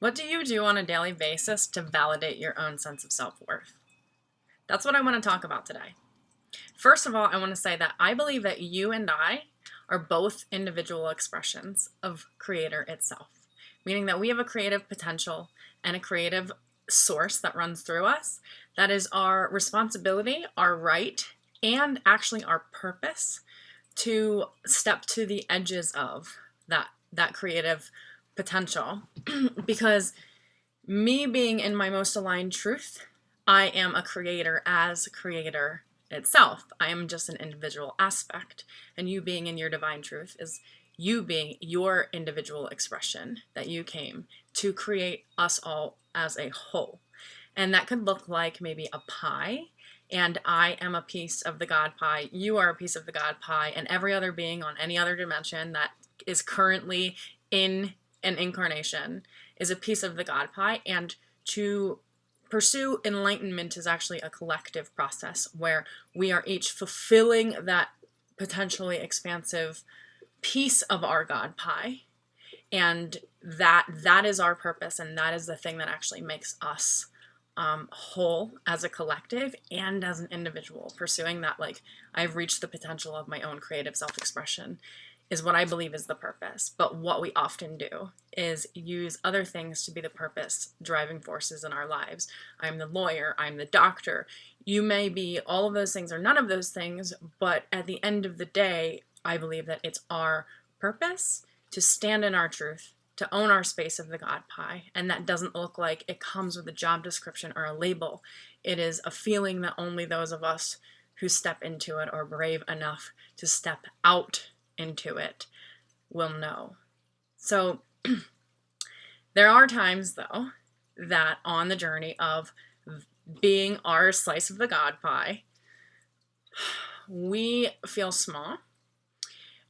What do you do on a daily basis to validate your own sense of self-worth? That's what I want to talk about today. First of all, I want to say that I believe that you and I are both individual expressions of Creator itself, meaning that we have a creative potential and a creative source that runs through us. That is our responsibility, our right, and actually our purpose to step to the edges of that creative potential. Because me being in my most aligned truth, I am a creator as Creator itself. I am just an individual aspect, and you being in your divine truth is you being your individual expression that you came to create us all as a whole. And that could look like maybe a pie, and I am a piece of the God pie, you are a piece of the God pie, and every other being on any other dimension that is currently in an incarnation is a piece of the God pie. And to pursue enlightenment is actually a collective process where we are each fulfilling that potentially expansive piece of our God pie. And that is our purpose, and that is the thing that actually makes us whole as a collective and as an individual. Pursuing that, like, I've reached the potential of my own creative self-expression is what I believe is the purpose. But what we often do is use other things to be the purpose driving forces in our lives. I'm the lawyer, I'm the doctor. You may be all of those things or none of those things, but at the end of the day, I believe that it's our purpose to stand in our truth, to own our space of the God pie. And that doesn't look like it comes with a job description or a label. It is a feeling that only those of us who step into it are brave enough to step out into it will know. So there are times, though, that on the journey of being our slice of the God pie, we feel small.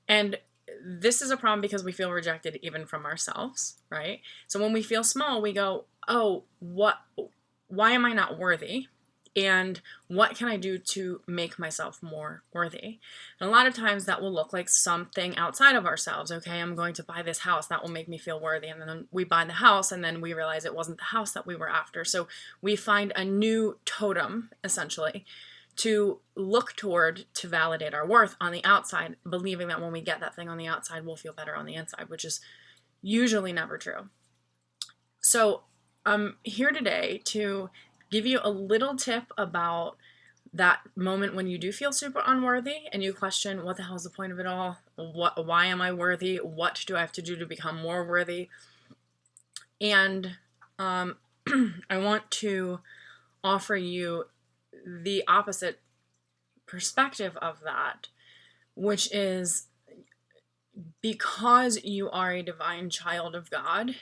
And this is a problem because we feel rejected even from ourselves, right? So when we feel small, we go, oh, why am I not worthy? And what can I do to make myself more worthy? And a lot of times that will look like something outside of ourselves. Okay, I'm going to buy this house. That will make me feel worthy. And then we buy the house, and then we realize it wasn't the house that we were after. So we find a new totem, essentially, to look toward to validate our worth on the outside, believing that when we get that thing on the outside, we'll feel better on the inside, which is usually never true. So I'm here today to give you a little tip about that moment when you do feel super unworthy and you question, what the hell is the point of it all? Why am I worthy? What do I have to do to become more worthy? And I want to offer you the opposite perspective of that, which is because you are a divine child of God,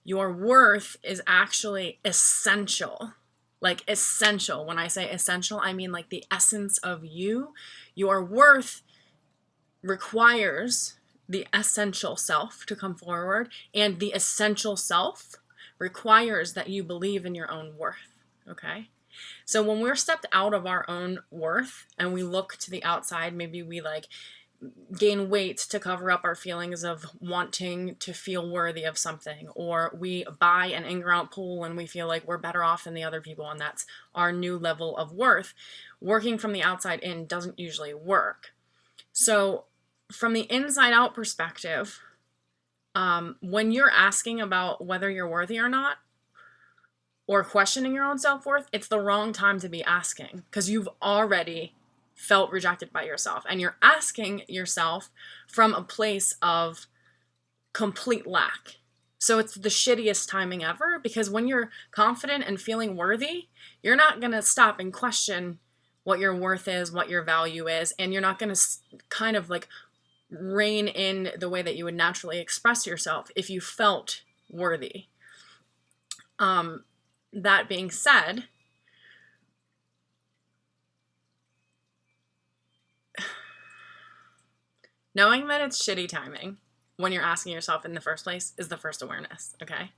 your worth is actually essential. Like essential. When I say essential, I mean like the essence of you. Your worth requires the essential self to come forward, and the essential self requires that you believe in your own worth, okay? So when we're stepped out of our own worth and we look to the outside, maybe we like gain weight to cover up our feelings of wanting to feel worthy of something, or we buy an in-ground pool and we feel like we're better off than the other people, and that's our new level of worth. Working from the outside in doesn't usually work. So from the inside out perspective, when you're asking about whether you're worthy or not, or questioning your own self-worth, it's the wrong time to be asking, because you've already felt rejected by yourself, and you're asking yourself from a place of complete lack. So it's the shittiest timing ever, because when you're confident and feeling worthy, you're not going to stop and question what your worth is, what your value is, and you're not going to kind of like rein in the way that you would naturally express yourself if you felt worthy. That being said, knowing that it's shitty timing when you're asking yourself in the first place is the first awareness, okay?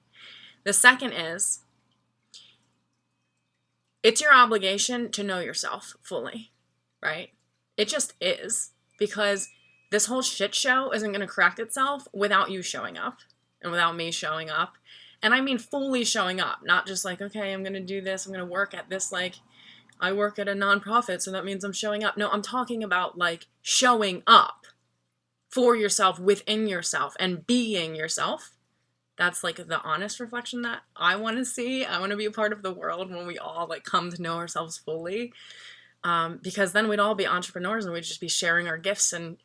The second is, it's your obligation to know yourself fully, right? It just is, because this whole shit show isn't going to correct itself without you showing up and without me showing up And I mean fully showing up, not just like, okay, I'm going to do this, I'm going to work at this, like, I work at a nonprofit, so that means I'm showing up. No, I'm talking about like showing up for yourself, within yourself, and being yourself. That's like the honest reflection that I want to see. I want to be a part of the world when we all like come to know ourselves fully. Because then we'd all be entrepreneurs and we'd just be sharing our gifts, and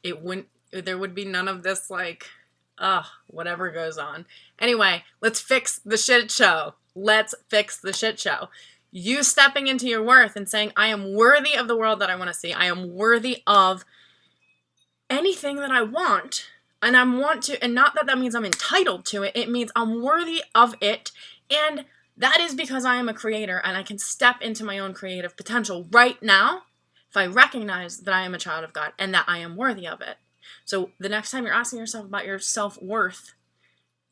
there would be none of this like, whatever goes on. Anyway, let's fix the shit show. Let's fix the shit show. You stepping into your worth and saying, I am worthy of the world that I want to see. I am worthy of anything that I want. And not that means I'm entitled to it. It means I'm worthy of it. And that is because I am a creator and I can step into my own creative potential right now if I recognize that I am a child of God and that I am worthy of it. So the next time you're asking yourself about your self-worth,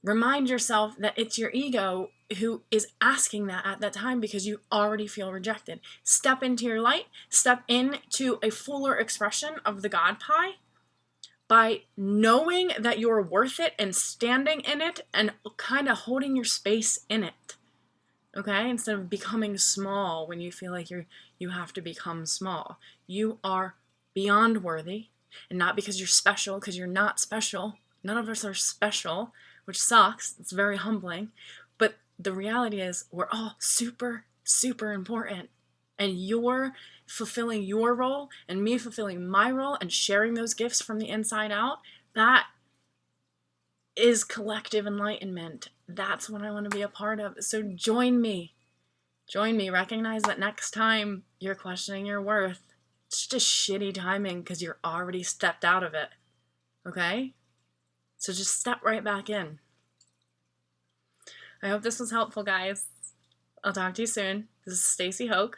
remind yourself that it's your ego who is asking that at that time because you already feel rejected. Step into your light. Step into a fuller expression of the God pie by knowing that you're worth it and standing in it and kind of holding your space in it. Okay? Instead of becoming small when you feel like you have to become small. You are beyond worthy, and not because you're special, because you're not special. None of us are special, which sucks. It's very humbling. But the reality is we're all super, super important. And you're fulfilling your role and me fulfilling my role and sharing those gifts from the inside out. That is collective enlightenment. That's what I want to be a part of. So join me. Join me. Recognize that next time you're questioning your worth, it's just shitty timing because you're already stepped out of it. Okay? So just step right back in. I hope this was helpful, guys. I'll talk to you soon. This is Stacy Hoch.